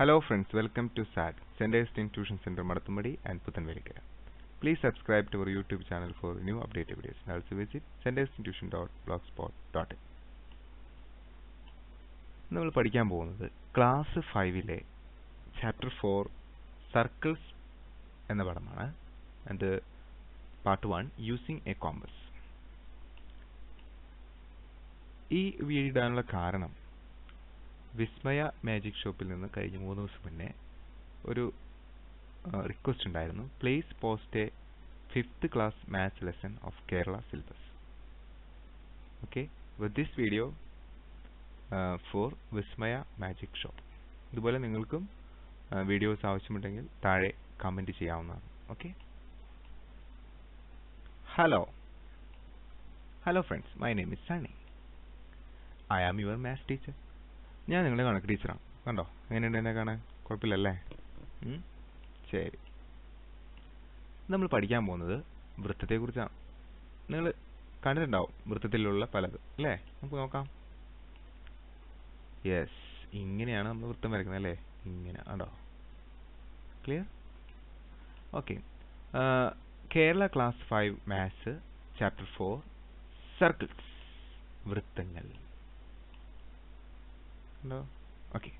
Hello friends, welcome to SAT, Center Esteem Tuition Center Madathumbadi and Puthanvellikara. Please subscribe to our YouTube channel for new updated videos and also visit centeresteemtuition.blogspot.in. നമ്മൾ പഠിക്കാൻ പോകുന്നത് class 5ലെ chapter 4 circles എന്ന പാഠമാണ്. അത് part 1 using a compass. ഈ video ഇടാനുള്ള കാരണം വിസ്മയ magic ഷോപ്പിൽ നിന്ന് കഴിഞ്ഞ 3 ദിവസം മുന്നേ ഒരു റിക്വസ്റ്റ് ഉണ്ടായിരുന്നു. Please post a 5th class maths lesson of Kerala syllabus. Okay, with this video for Vismaya magic shop. ഇതുപോലെ നിങ്ങൾക്കും വീഡിയോസ് ആവശ്യമുണ്ടെങ്കിൽ താഴെ കമൻറ്റ് ചെയ്യാവുന്നതാണ്. Okay, hello friends, my name is Sunny. I am your maths teacher. ഞാൻ നിങ്ങളുടെ കണക്ക് ടീച്ചറാണ്. കണ്ടോ, എങ്ങനെയുണ്ട് എന്നെ കാണാൻ? കുഴപ്പമില്ലല്ലേ? ശരി, നമ്മൾ പഠിക്കാൻ പോകുന്നത് വൃത്തത്തെക്കുറിച്ചാണ്. നിങ്ങൾ കണ്ടിട്ടുണ്ടാവും വൃത്തത്തിലുള്ള പലത് അല്ലേ? നമുക്ക് നോക്കാം. യെസ്, ഇങ്ങനെയാണ് നമ്മൾ വൃത്തം വരയ്ക്കുന്നത് അല്ലേ? ഇങ്ങനെ ആണോ? Clear? Okay, Kerala class 5 maths chapter 4 circles, വൃത്തങ്ങൾ. Okay,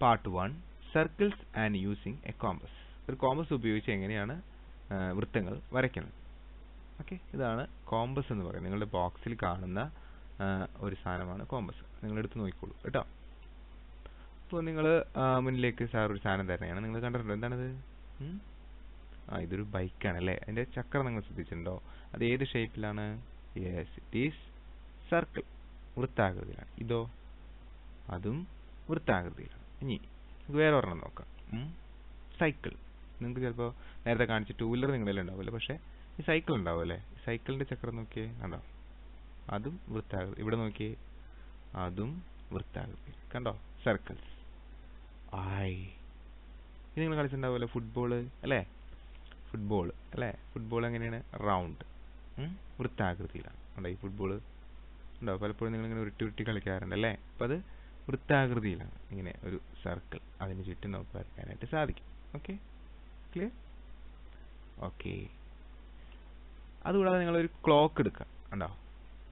part 1 circles and using a compass. ഒരു കോമ്പസ് ഉപയോഗിച്ച് എങ്ങനെയാണ് വൃത്തങ്ങൾ വരയ്ക്കുന്നത്. ഓക്കെ, ഇതാണ് കോമ്പസ് എന്ന് പറയുന്നത്. നിങ്ങളുടെ ബോക്സിൽ കാണുന്ന ഒരു സാധനമാണ് കോമ്പസ്. നിങ്ങളെടുത്ത് നോക്കിക്കോളൂ കേട്ടോ. അപ്പോൾ നിങ്ങൾ മുന്നിലേക്ക് സാർ ഒരു സാധനം തന്നെയാണ്. നിങ്ങൾ കണ്ടിട്ടുണ്ടോ? എന്താണിത്? ഇതൊരു ബൈക്കാണ് അല്ലേ? അതിൻ്റെ ചക്രം നിങ്ങൾ ശ്രദ്ധിച്ചിട്ടുണ്ടോ? അത് ഏത് ഷേപ്പിലാണ്? യെസ്, ഇറ്റ് ഈസ് സർക്കിൾ, വൃത്താകൃതിയിലാണ്. ഇതോ? അതും വൃത്താകൃതിയിലാണ്. ഇനി വേറെ ഒരെണ്ണം നോക്കാം. സൈക്കിൾ. നിങ്ങൾക്ക് ചിലപ്പോൾ നേരത്തെ കാണിച്ച 2 വീലർ നിങ്ങളിൽ ഉണ്ടാവില്ല, പക്ഷേ ഈ സൈക്കിൾ ഉണ്ടാവും അല്ലേ? സൈക്കിളിൻ്റെ ചക്രം നോക്കിയേ, കണ്ടോ? അതും വൃത്താകൃതി. ഇവിടെ നോക്കിയേ, അതും വൃത്താകൃതി. കണ്ടോ? സർക്കിൾസ്. ഇത് നിങ്ങൾ കളിച്ചിട്ടുണ്ടാവുമല്ലോ, ഫുട്ബോൾ അല്ലേ? ഫുട്ബോൾ അല്ലേ? ഫുട്ബോൾ എങ്ങനെയാണ്? റൗണ്ട്, വൃത്താകൃതിയിലാണ്. കണ്ടോ ഈ ഫുട്ബോൾ ഉണ്ടോ? പലപ്പോഴും നിങ്ങളിങ്ങനെ ഉരുട്ടി കളിക്കാറുണ്ട് അല്ലേ? അപ്പോൾ അത് വൃത്താകൃതിയിലാണ്. ഇങ്ങനെ ഒരു സർക്കിൾ അതിന് ചുറ്റും നമുക്ക് വരയ്ക്കാനായിട്ട് സാധിക്കും. Okay, clear? ഓക്കെ, അതുകൂടാതെ നിങ്ങളൊരു ക്ലോക്ക് എടുക്കുക. കണ്ടോ?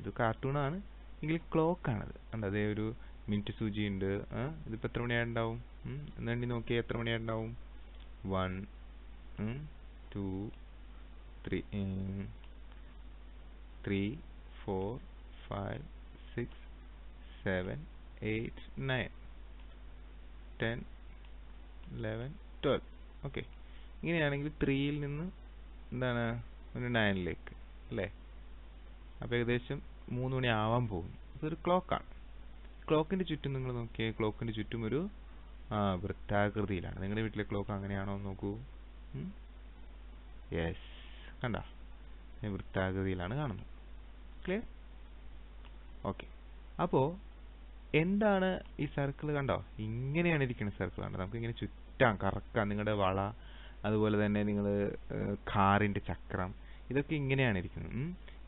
ഇത് കാർട്ടൂണാണ് എങ്കിൽ ക്ലോക്കാണത്. കണ്ടോ? അതേ ഒരു മിനിറ്റ് സൂചിയുണ്ട്. ഇതിപ്പോൾ എത്ര മണിയായിട്ടുണ്ടാവും? എന്നുവേണ്ടി നോക്കിയാൽ എത്ര മണിയായിട്ടുണ്ടാവും? 1 2 3 4 5 6 7 8 9 10 11 12. ഓക്കെ, ഇങ്ങനെയാണെങ്കിൽ 3യിൽ നിന്ന് എന്താണ് ഒരു 9ലേക്ക് അല്ലേ? അപ്പോൾ ഏകദേശം 3 മണി ആവാൻ പോകും. അതൊരു ക്ലോക്കാണ്. ക്ലോക്കിൻ്റെ ചുറ്റും നിങ്ങൾ നോക്കിയേ, ക്ലോക്കിൻ്റെ ചുറ്റും ഒരു വൃത്താകൃതിയിലാണ്. നിങ്ങളുടെ വീട്ടിലെ ക്ലോക്ക് അങ്ങനെയാണോ എന്ന് നോക്കൂ. യെസ്, കണ്ടോ? വൃത്താകൃതിയിലാണ് കാണുന്നത്. ക്ലിയർ? ഓക്കെ, അപ്പോൾ എന്താണ് ഈ സർക്കിൾ? കണ്ടോ? ഇങ്ങനെയാണ് ഇരിക്കുന്നത് സർക്കിൾ. കണ്ടോ? നമുക്ക് ഇങ്ങനെ ചുറ്റാൻ, കറക്കാം. നിങ്ങളുടെ വള, അതുപോലെ തന്നെ നിങ്ങൾ കാറിൻ്റെ ചക്രം, ഇതൊക്കെ ഇങ്ങനെയാണ് ഇരിക്കുന്നത്.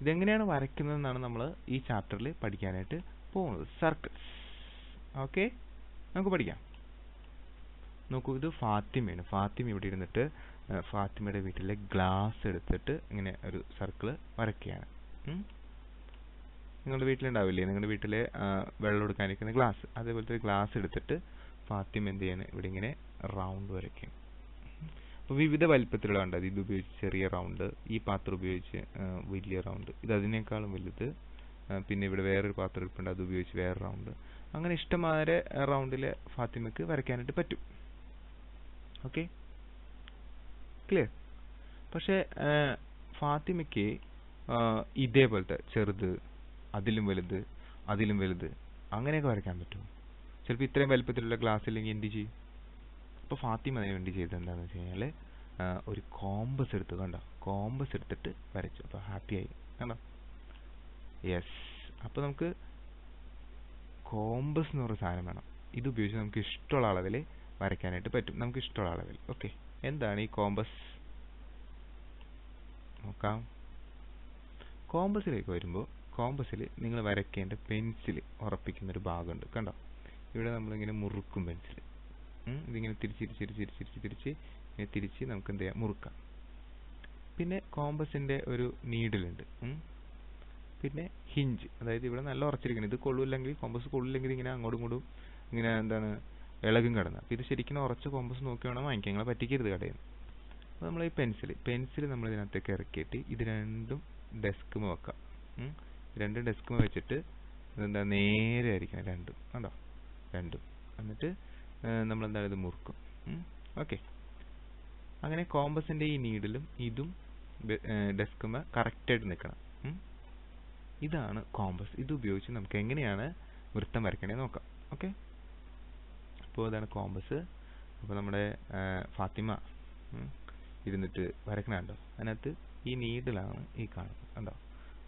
ഇതെങ്ങനെയാണ് വരയ്ക്കുന്നതെന്നാണ് നമ്മൾ ഈ ചാപ്റ്ററിൽ പഠിക്കാനായിട്ട് പോകുന്നത്. സർക്കിൾസ്. ഓക്കെ, നമുക്ക് പഠിക്കാം. നോക്കൂ, ഇത് ഫാത്തിമയാണ്. ഫാത്തിമ ഇവിടെ ഇരുന്നിട്ട് ഫാത്തിമയുടെ വീട്ടിലെ ഗ്ലാസ് എടുത്തിട്ട് ഇങ്ങനെ ഒരു സർക്കിൾ വരയ്ക്കുകയാണ്. നിങ്ങളുടെ വീട്ടിലുണ്ടാവില്ലേ, നിങ്ങളുടെ വീട്ടിലെ വെള്ളം എടുക്കാനിരിക്കുന്ന ഗ്ലാസ്, അതേപോലത്തെ ഒരു ഗ്ലാസ് എടുത്തിട്ട് ഫാത്തിമ എന്ത് ചെയ്യാണ്? ഇവിടെ ഇങ്ങനെ റൗണ്ട് വരയ്ക്കും. അപ്പോൾ വിവിധ വലിപ്പത്തിലുള്ള ഉണ്ട്. ഇത് ഉപയോഗിച്ച് ചെറിയ റൗണ്ട്, ഈ പാത്രം ഉപയോഗിച്ച് വലിയ റൗണ്ട്, ഇത് അതിനേക്കാളും വലുത്, പിന്നെ ഇവിടെ വേറൊരു പാത്രം എടുപ്പുണ്ട്, അത് ഉപയോഗിച്ച് വേറെ റൗണ്ട്. അങ്ങനെ ഇഷ്ടമായ റൗണ്ടിൽ ഫാത്തിമയ്ക്ക് വരയ്ക്കാനായിട്ട് പറ്റും. Okay, clear? പക്ഷേ ഫാത്തിമയ്ക്ക് ഇതേപോലത്തെ ചെറുത്, അതിലും വലുത്, അതിലും വലുത്, അങ്ങനെയൊക്കെ വരയ്ക്കാൻ പറ്റുമോ? ചിലപ്പോൾ ഇത്രയും വലുപ്പത്തിലുള്ള ഗ്ലാസ് ഇല്ലെങ്കിൽ എന്ത് ചെയ്യും? അപ്പോൾ ഫാത്തിമ അതിന് വേണ്ടി ചെയ്തത് എന്താണെന്ന് വെച്ച് കഴിഞ്ഞാൽ ഒരു കോമ്പസ് എടുത്ത്, കണ്ടോ? കോമ്പസ് എടുത്തിട്ട് വരച്ചു. അപ്പോൾ ഹാപ്പിയായി. കണ്ടോ? യെസ്, അപ്പോൾ നമുക്ക് കോമ്പസ് എന്ന് പറയുന്ന സാധനം വേണം. ഇത് ഉപയോഗിച്ച് നമുക്ക് ഇഷ്ടമുള്ള അളവിൽ വരയ്ക്കാനായിട്ട് പറ്റും. നമുക്ക് ഇഷ്ടമുള്ള അളവിൽ. ഓക്കെ, എന്താണ് ഈ കോമ്പസ്? നോക്കാം. കോമ്പസിലേക്ക് വരുമ്പോൾ കോമ്പസിൽ നിങ്ങൾ വരയ്ക്കേണ്ട പെൻസിൽ ഉറപ്പിക്കുന്നൊരു ഭാഗമുണ്ട്. കണ്ടോ? ഇവിടെ നമ്മളിങ്ങനെ മുറുക്കും പെൻസിൽ. ഇതിങ്ങനെ തിരിച്ച് ഇങ്ങനെ തിരിച്ച് നമുക്ക് എന്ത് ചെയ്യാം, മുറുക്കാം. പിന്നെ കോമ്പസിൻ്റെ ഒരു നീഡിലുണ്ട്. പിന്നെ ഹിഞ്ച്, അതായത് ഇവിടെ നല്ല ഉറച്ചിരിക്കണം. ഇത് കൊള്ളില്ലെങ്കിൽ, കോമ്പസ് കൊള്ളില്ലെങ്കിൽ ഇങ്ങനെ അങ്ങോട്ടും ഇങ്ങോട്ടും ഇങ്ങനെ എന്താണ് ഇളകും കിടന്ന്. അപ്പോൾ ഇത് ശരിക്കും ഉറച്ച കോമ്പസ് നോക്കി വേണം വാങ്ങിക്കാൻ, നിങ്ങളെ പറ്റിക്കരുത് കടയിൽ നിന്ന്. അപ്പോൾ നമ്മൾ ഈ പെൻസിൽ നമ്മൾ ഇതിനകത്തേക്ക് ഇറക്കിയിട്ട് ഇത് രണ്ടും ഡെസ്കുമ വെക്കാം. രണ്ടും ഡെസ്കുമ വെച്ചിട്ട് ഇതെന്താ നേരെ ആയിരിക്കണം രണ്ടും, കണ്ടോ, രണ്ടും. എന്നിട്ട് നമ്മളെന്താണ് ഇത് മുറുക്കും. ഓക്കെ, അങ്ങനെ കോമ്പസിൻ്റെ ഈ നീഡിലും ഇതും ഡെസ്കുമ കറക്റ്റായിട്ട് നിൽക്കണം. ഇതാണ് കോമ്പസ്. ഇത് ഉപയോഗിച്ച് നമുക്ക് എങ്ങനെയാണ് വൃത്തം വരയ്ക്കണേ നോക്കാം. ഓക്കെ, അപ്പോൾ ഇതാണ് കോമ്പസ്. അപ്പോൾ നമ്മുടെ ഫാത്തിമ ഇരുന്നിട്ട് വരക്കണുണ്ടോ, അതിനകത്ത് ഈ നീഡിലാണ് ഈ കാണുന്നത്, കണ്ടോ.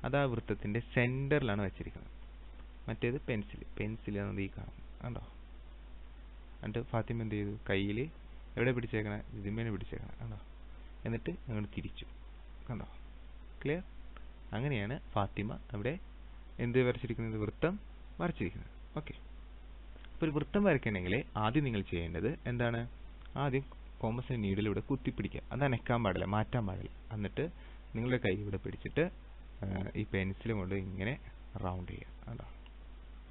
അത് ആ വൃത്തത്തിൻ്റെ സെൻറ്ററിലാണ് വെച്ചിരിക്കുന്നത്. മറ്റേത് പെൻസിലാണ് ഈ കാണുന്നത്, കണ്ടോ. എന്നിട്ട് ഫാത്തിമ എന്ത് ചെയ്തു, കയ്യിൽ എവിടെ പിടിച്ചേക്കണേ, ഇതിന്മേനെ പിടിച്ചേക്കണേ, കണ്ടോ. എന്നിട്ട് അങ്ങോട്ട് തിരിച്ചു, കണ്ടോ. ക്ലിയർ? അങ്ങനെയാണ് ഫാത്തിമ അവിടെ എന്ത് വരച്ചിരിക്കുന്നത്, വൃത്തം വരച്ചിരിക്കുന്നത്. ഓക്കെ, അപ്പോൾ ഒരു വൃത്തം വരയ്ക്കണമെങ്കിൽ ആദ്യം നിങ്ങൾ ചെയ്യേണ്ടത് എന്താണ്, ആദ്യം കോമ്പസിൻ്റെ നീഡിലൂടെ കുത്തിപ്പിടിക്കുക. അത് അനക്കാൻ പാടില്ല, മാറ്റാൻ പാടില്ല. എന്നിട്ട് നിങ്ങളുടെ കൈ ഇവിടെ പിടിച്ചിട്ട് ഈ പെൻസിലും കൊണ്ട് ഇങ്ങനെ റൗണ്ട് ചെയ്യുക, കണ്ടോ,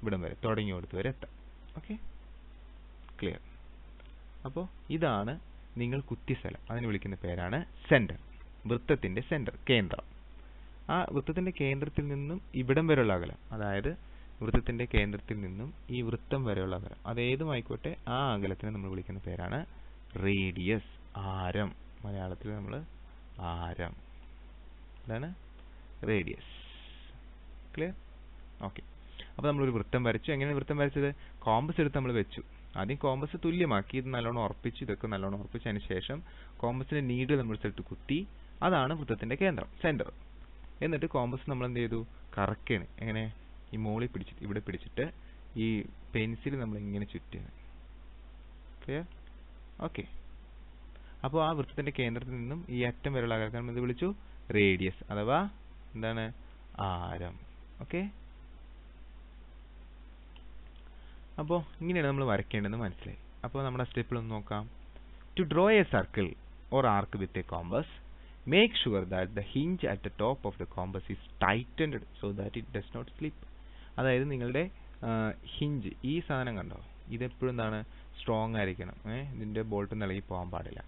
ഇവിടം വരെ, തുടങ്ങിയോടത്ത് വരെ എത്താം. Okay, clear? അപ്പോൾ ഇതാണ് നിങ്ങൾ കുത്തിയ സ്ഥലം. അതിന് വിളിക്കുന്ന പേരാണ് സെൻറ്റർ. വൃത്തത്തിൻ്റെ സെൻറ്റർ, കേന്ദ്രം. ആ വൃത്തത്തിൻ്റെ കേന്ദ്രത്തിൽ നിന്നും ഇവിടം വരെയുള്ള അകലം, അതായത് വൃത്തത്തിൻ്റെ കേന്ദ്രത്തിൽ നിന്നും ഈ വൃത്തം വരെയുള്ള അകലം, അതേതുമായിക്കോട്ടെ, ആ അകലത്തിനെ നമ്മൾ വിളിക്കുന്ന പേരാണ് റേഡിയസ്, ആരം. മലയാളത്തിൽ നമ്മൾ ആരം, അതാണ് റേഡിയസ്. ക്ലിയർ? ഓക്കെ, അപ്പോൾ നമ്മളൊരു വൃത്തം വരച്ചു. എങ്ങനെയാണ് വൃത്തം വരച്ചത്? കോമ്പസ് എടുത്ത് നമ്മൾ വെച്ചു. ആദ്യം കോമ്പസ് തുല്യമാക്കി, ഇത് നല്ലോണം ഉറപ്പിച്ച്, ഇതൊക്കെ നല്ലോണം ഉറപ്പിച്ചതിന് ശേഷം കോമ്പസിൻ്റെ നീഡിൽ നമ്മൾ സ്ഥലത്ത് കുത്തി. അതാണ് വൃത്തത്തിൻ്റെ കേന്ദ്രം, സെൻറ്റർ. എന്നിട്ട് കോമ്പസ് നമ്മൾ എന്ത് ചെയ്തു, കറക്കുകയാണ്. എങ്ങനെ? ഈ മോളിൽ പിടിച്ചിട്ട്, ഇവിടെ പിടിച്ചിട്ട് ഈ പെൻസിൽ നമ്മൾ ഇങ്ങനെ ചുറ്റുകയാണ്. ക്ലിയർ? ഓക്കെ, അപ്പോൾ ആ വൃത്തത്തിൻ്റെ കേന്ദ്രത്തിൽ നിന്നും ഈ അറ്റം വരെയുള്ള അകലത്തെ നമ്മൾ ഇത് വിളിച്ചു റേഡിയസ്, അഥവാ എന്താണ്, ആരം. ഓക്കെ, അപ്പോൾ ഇങ്ങനെയാണ് നമ്മൾ വരയ്ക്കേണ്ടതെന്ന് മനസ്സിലായി. അപ്പോൾ നമ്മുടെ സ്റ്റെപ്പിലൊന്ന് നോക്കാം. To draw a circle or arc with a compass, make sure that the hinge at the top of the compass is tightened so that it does not slip. അതായത് നിങ്ങളുടെ ഹിഞ്ച്, ഈ സാധനം കണ്ടോ, ഇതെപ്പോഴും എന്താണ്, സ്ട്രോങ് ആയിരിക്കണം. ഇതിൻ്റെ ബോൾട്ട് നിലയിൽ പോകാൻ പാടില്ല.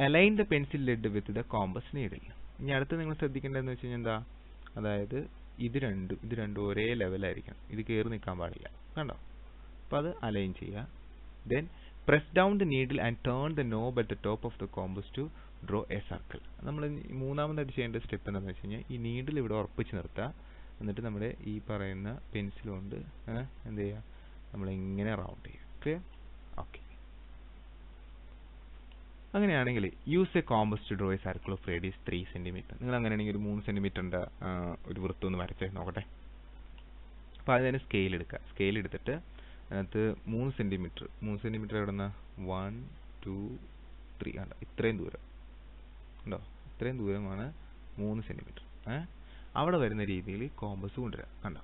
Align the pencil lead with the compass needle. ഇനി അടുത്ത് നിങ്ങൾ ശ്രദ്ധിക്കേണ്ടതെന്ന് വെച്ച് കഴിഞ്ഞാൽ എന്താ, അതായത് ഇത് രണ്ടും ഒരേ ലെവലായിരിക്കണം. ഇത് കയറി നിൽക്കാൻ പാടില്ല, കണ്ടോ. അപ്പോൾ അത് അലൈൻ ചെയ്യുക. Then press down the needle and turn the knob at the top of the compass to draw a circle. നമ്മൾ മൂന്നാമതായിട്ട് ചെയ്യേണ്ട സ്റ്റെപ്പ് എന്താണെന്ന് വെച്ച് കഴിഞ്ഞാൽ ഈ നീഡിൽ ഇവിടെ ഉറപ്പിച്ച് നിർത്തുക. എന്നിട്ട് നമ്മുടെ ഈ പറയുന്ന പെൻസിൽ കൊണ്ട് എന്ത് ചെയ്യുക, നമ്മളിങ്ങനെ റൗണ്ട് ചെയ്യുക. ക്ലിയർ? ഓക്കെ, അങ്ങനെയാണെങ്കിൽ use a compass to draw a circle of radius 3 cm. നിങ്ങൾ അങ്ങനെയാണെങ്കിൽ ഒരു 3 cm ഒരു വൃത്തം ഒന്ന് വരച്ചേ നോക്കട്ടെ. അപ്പോൾ അതിന് സ്കെയിൽ എടുക്കുക. സ്കെയിൽ എടുത്തിട്ട് അതിനകത്ത് 3 cm എവിടെ നിന്നാ, 1 2 3, കണ്ടോ, ഇത്രയും ദൂരം ഉണ്ടോ, ഇത്രയും ദൂരമാണ് 3 cm. അവിടെ വരുന്ന രീതിയിൽ കോമ്പസ് കൊണ്ടുവരിക, കണ്ടോ.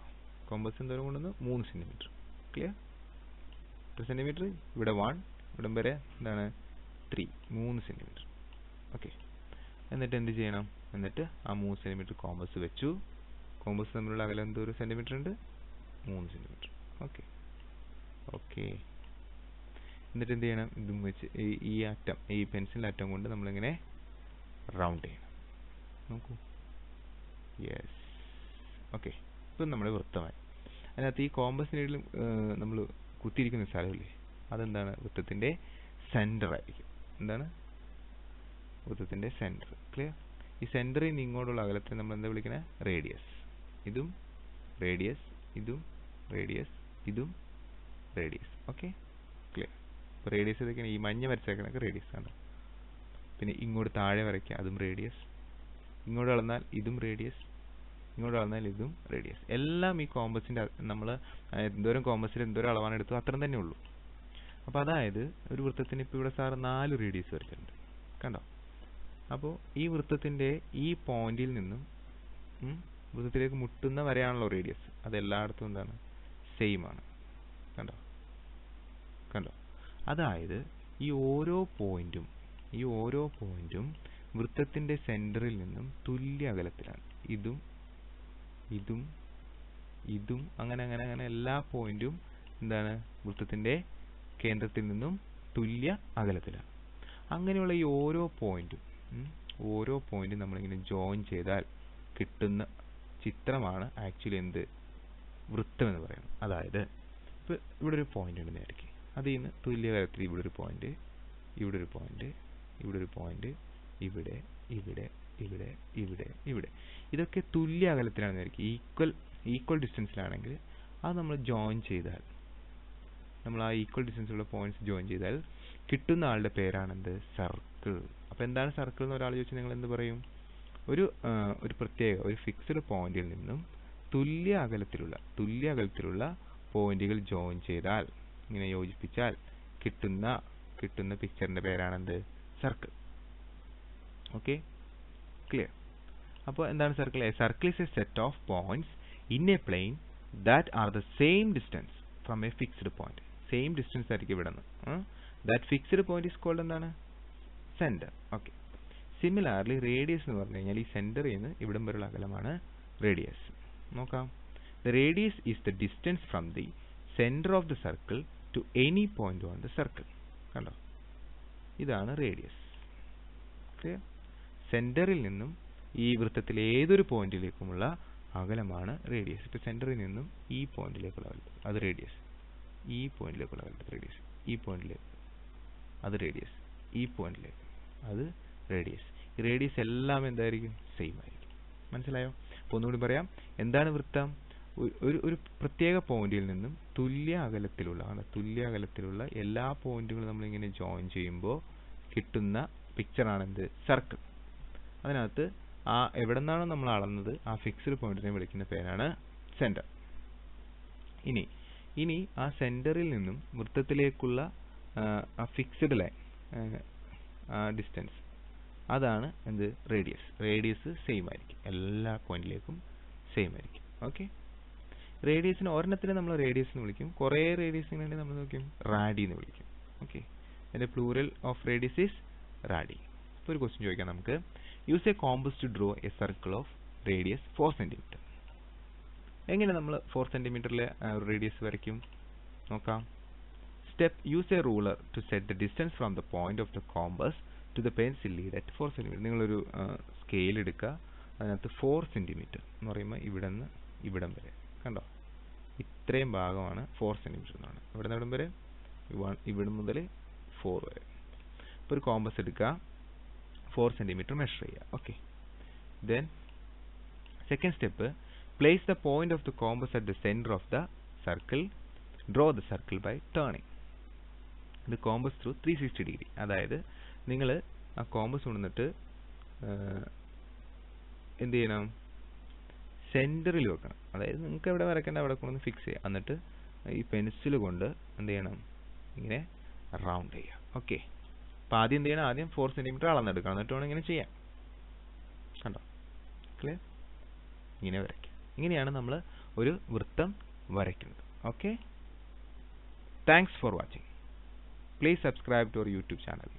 കോമ്പസ് എന്തോരം കൊണ്ടുവന്ന് 3 cm. ക്ലിയർ? എത്ര സെൻറ്റിമീറ്റർ? ഇവിടെ 1, ഇവിടം വരെ എന്താണ് 3 cm. ഓക്കെ, എന്നിട്ട് എന്ത് ചെയ്യണം, എന്നിട്ട് ആ 3 cm കോമ്പസ് വെച്ചു. കോമ്പസ് തമ്മിലുള്ള അകലം എന്തോരം സെൻറ്റിമീറ്റർ ഉണ്ട്, 3 cm. ഓക്കെ ഓക്കെ, എന്നിട്ട് എന്ത് ചെയ്യണം, ഇതും വെച്ച് ഈ അറ്റം, ഈ പെൻസിൽ അറ്റം കൊണ്ട് നമ്മളിങ്ങനെ റൗണ്ട് ചെയ്യണം. നോക്കൂ, യെസ്. ഓക്കെ, ഇപ്പം നമ്മുടെ വൃത്തമായി. അതിനകത്ത് ഈ കോമ്പസ് നീഡിൽ നമ്മൾ കുത്തിയിരിക്കുന്ന സ്ഥലമില്ലേ, അതെന്താണ്, വൃത്തത്തിൻ്റെ സെൻറ്റർ ആയിരിക്കും. എന്താണ്, വൃത്തത്തിൻ്റെ സെൻറ്റർ. ക്ലിയർ? ഈ സെൻറ്ററിൽ നിന്ന് ഇങ്ങോട്ടുള്ള അകലത്തെ നമ്മൾ എന്താ വിളിക്കുന്നത്, റേഡിയസ്. ഇതും റേഡിയസ്, ഇതും റേഡിയസ്, ഇതും റേഡിയസ്. Okay, clear? ഇപ്പോൾ റേഡിയസ് ഇതൊക്കെയാണ്, ഈ മഞ്ഞ വരച്ചേക്കണൊക്കെ റേഡിയസ് ആണ്. പിന്നെ ഇങ്ങോട്ട് താഴെ വരയ്ക്കുക, അതും റേഡിയസ്. ഇങ്ങോട്ട് അളന്നാൽ ഇതും റേഡിയസ്, ഇങ്ങോട്ട് അളന്നാൽ ഇതും റേഡിയസ്. എല്ലാം ഈ കോമ്പസിൻ്റെ, നമ്മൾ എന്തോരം കോമ്പസിൽ എന്തോരം അളവാണ് എടുത്തു അത്രയും തന്നെ ഉള്ളൂ. അപ്പോൾ അതായത് ഒരു വൃത്തത്തിന് ഇപ്പോൾ ഇവിടെ സാറ് 4 റേഡിയസ് വരച്ചിട്ടുണ്ട്, കണ്ടോ. അപ്പോൾ ഈ വൃത്തത്തിൻ്റെ ഈ പോയിന്റിൽ നിന്നും വൃത്തത്തിലേക്ക് മുട്ടുന്ന വരെയാണല്ലോ റേഡിയസ്. അതെല്ലായിടത്തും എന്താണ്, സെയിം ആണ്, അതായത് ഈ ഓരോ പോയിന്റും വൃത്തത്തിന്റെ സെന്ററിൽ നിന്നും തുല്യ അകലത്തിലാണ്. ഇതും അങ്ങനെ എല്ലാ പോയിന്റും എന്താണ് വൃത്തത്തിന്റെ കേന്ദ്രത്തിൽ നിന്നും തുല്യ അകലത്തിലാണ്. അങ്ങനെയുള്ള ഈ ഓരോ പോയിന്റും നമ്മളിങ്ങനെ ജോയിൻ ചെയ്താൽ കിട്ടുന്ന ചിത്രമാണ് ആക്ച്വലി എന്ത് വൃത്തം എന്ന് പറയുന്നത്. അതായത് ഇപ്പോൾ ഇവിടെ ഒരു പോയിന്റ് ഉണ്ടെന്ന് വിചാരിക്കുക. അതിൽ നിന്ന് തുല്യ അകലത്തിൽ ഇവിടെ ഒരു പോയിന്റ്, ഇവിടെ ഒരു പോയിന്റ്, ഇവിടെ ഒരു പോയിന്റ്, ഇവിടെ, ഇതൊക്കെ തുല്യ അകലത്തിലാണെന്ന് വിചാരിക്കുക. ഈക്വൽ ഡിസ്റ്റൻസിലാണെങ്കിൽ അത് നമ്മൾ ജോയിൻ ചെയ്താൽ, നമ്മൾ ആ ഈക്വൽ ഡിസ്റ്റൻസിലുള്ള പോയിന്റ്സ് ജോയിൻ ചെയ്താൽ കിട്ടുന്ന ആളുടെ പേരാണെന്ത് സർക്കിൾ. അപ്പോൾ എന്താണ് സർക്കിൾ എന്ന് ഒരാൾ ചോദിച്ചാൽ നിങ്ങൾ എന്ത് പറയും? ഒരു പ്രത്യേക ഒരു ഫിക്സ്ഡ് പോയിന്റിൽ നിന്നും തുല്യ അകലത്തിലുള്ള പോയിന്റുകൾ ജോയിൻ ചെയ്താൽ, ഇങ്ങനെ യോജിപ്പിച്ചാൽ കിട്ടുന്ന പിക്ചറിന്റെ പേരാണെന്ത് സർക്കിൾ. Okay, clear? അപ്പോൾ എന്താണ് circle? A circle is a set of points in a plane that are the same distance from a fixed point. Same distance ആയിരിക്കും ഇവിടെ നിന്ന്. That fixed point is called എന്താണ്? സെന്റർ. ഓക്കെ. സിമിലാർലി റേഡിയസ് എന്ന് പറഞ്ഞു കഴിഞ്ഞാൽ ഈ സെന്ററിൽ നിന്ന് ഇവിടം വരെയുള്ള അകലമാണ് റേഡിയസ്. നോക്കാം. The radius is the distance from the centre of the circle to any point on the circle. കണ്ടോ? ഇതാണ് റേഡിയസ്. ക്ലിയർ? സെന്ററിൽ നിന്നും ഈ വൃത്തത്തിൽ ഏതൊരു പോയിന്റിലേക്കുമുള്ള അകലമാണ് റേഡിയസ്. ഇപ്പോൾ സെന്ററിൽ നിന്നും ഈ പോയിന്റിലേക്കുള്ള അകലം അത് റേഡിയസ്, ഈ പോയിന്റിലേക്കുള്ള അകലം റേഡിയസ്, ഈ പോയിന്റിലേക്ക് അത് റേഡിയസ്, ഈ പോയിന്റിലേക്ക് അത് റേഡിയസ്. ഈ റേഡിയസ് എല്ലാം എന്തായിരിക്കും? സെയിം ആയിരിക്കും. മനസ്സിലായോ? അപ്പോൾ ഒന്നുകൂടി പറയാം. എന്താണ് വൃത്തം? ഒരു പ്രത്യേക പോയിന്റിൽ നിന്നും തുല്യ അകലത്തിലുള്ള എല്ലാ പോയിന്റുകളും നമ്മളിങ്ങനെ ജോയിൻ ചെയ്യുമ്പോൾ കിട്ടുന്ന പിക്ചറാണെന്ത്? സർക്കിൾ. അതിനകത്ത് എവിടെ നിന്നാണോ നമ്മൾ അളന്നത് ആ ഫിക്സ്ഡ് പോയിന്റിനെ വിളിക്കുന്ന പേരാണ് സെന്റർ. ഇനി ആ സെന്ററിൽ നിന്നും വൃത്തത്തിലേക്കുള്ള ആ ഫിക്സ്ഡ് ലൈൻ, ഡിസ്റ്റൻസ്, അതാണ് എന്ത്? റേഡിയസ്. റേഡിയസ് സെയിം ആയിരിക്കും, എല്ലാ പോയിന്റിലേക്കും സെയിം ആയിരിക്കും. ഓക്കെ. റേഡിയസിന് ഒരെണ്ണത്തിന് നമ്മൾ റേഡിയസ് എന്ന് വിളിക്കും, കുറേ റേഡിയസിനെ നമ്മൾ നോക്കും റാഡി എന്ന് വിളിക്കും. ഓക്കെ. അതിന്റെ plural of radius is radii. ഇപ്പോൾ ഒരു ക്വസ്റ്റ്യൻ ചോദിക്കാം നമുക്ക്. Use a compass to draw a circle of radius 4 cm. എങ്ങനെ നമ്മൾ 4 cm റേഡിയസ് വരയ്ക്കും? നോക്കാം. Step: use a ruler to set the distance from the point of the compass to the pencil lead at 4 cm. നിങ്ങളൊരു scale എടുക്കുക, അതിനകത്ത് 4 cm എന്ന് പറയുമ്പോൾ ഇവിടെ നിന്ന് ഇവിടം വരെ, കണ്ടോ? ഇത്രയും ഭാഗമാണ് 4 cm എന്നാണ്. ഇവിടെ നിന്ന് ഇവിടം വരെ, ഇവിടെ മുതൽ 4 വരെ. ഇപ്പോൾ ഒരു കോമ്പസ് എടുക്കുക, 4 cm മെഷർ ചെയ്യുക. Okay. Then second step: place the point of the compass at the centre of the circle. Draw the circle by turning the compass through 360 degree. അതായത് നിങ്ങൾ ആ കോമ്പസ് കൊണ്ടുവന്നിട്ട് എന്ത് ചെയ്യണം? സെന്ററിൽ വെക്കണം. അതായത് നിങ്ങൾക്ക് എവിടെ വരയ്ക്കേണ്ട അവിടെ കൊണ്ടുവന്ന് ഫിക്സ് ചെയ്യുക. എന്നിട്ട് ഈ പെൻസിൽ കൊണ്ട് എന്ത് ചെയ്യണം? ഇങ്ങനെ റൗണ്ട് ചെയ്യുക. ഓക്കെ. അപ്പോൾ ആദ്യം എന്ത് ചെയ്യണം? ആദ്യം 4 cm അളന്നെടുക്കണം, എന്നിട്ട് വേണം ഇങ്ങനെ ചെയ്യാം. കണ്ടോ? ക്ലിയർ? ഇങ്ങനെ വരയ്ക്കുക. ഇങ്ങനെയാണ് നമ്മൾ ഒരു വൃത്തം വരയ്ക്കുന്നത്. Okay. Thanks for watching. Please subscribe to our YouTube channel.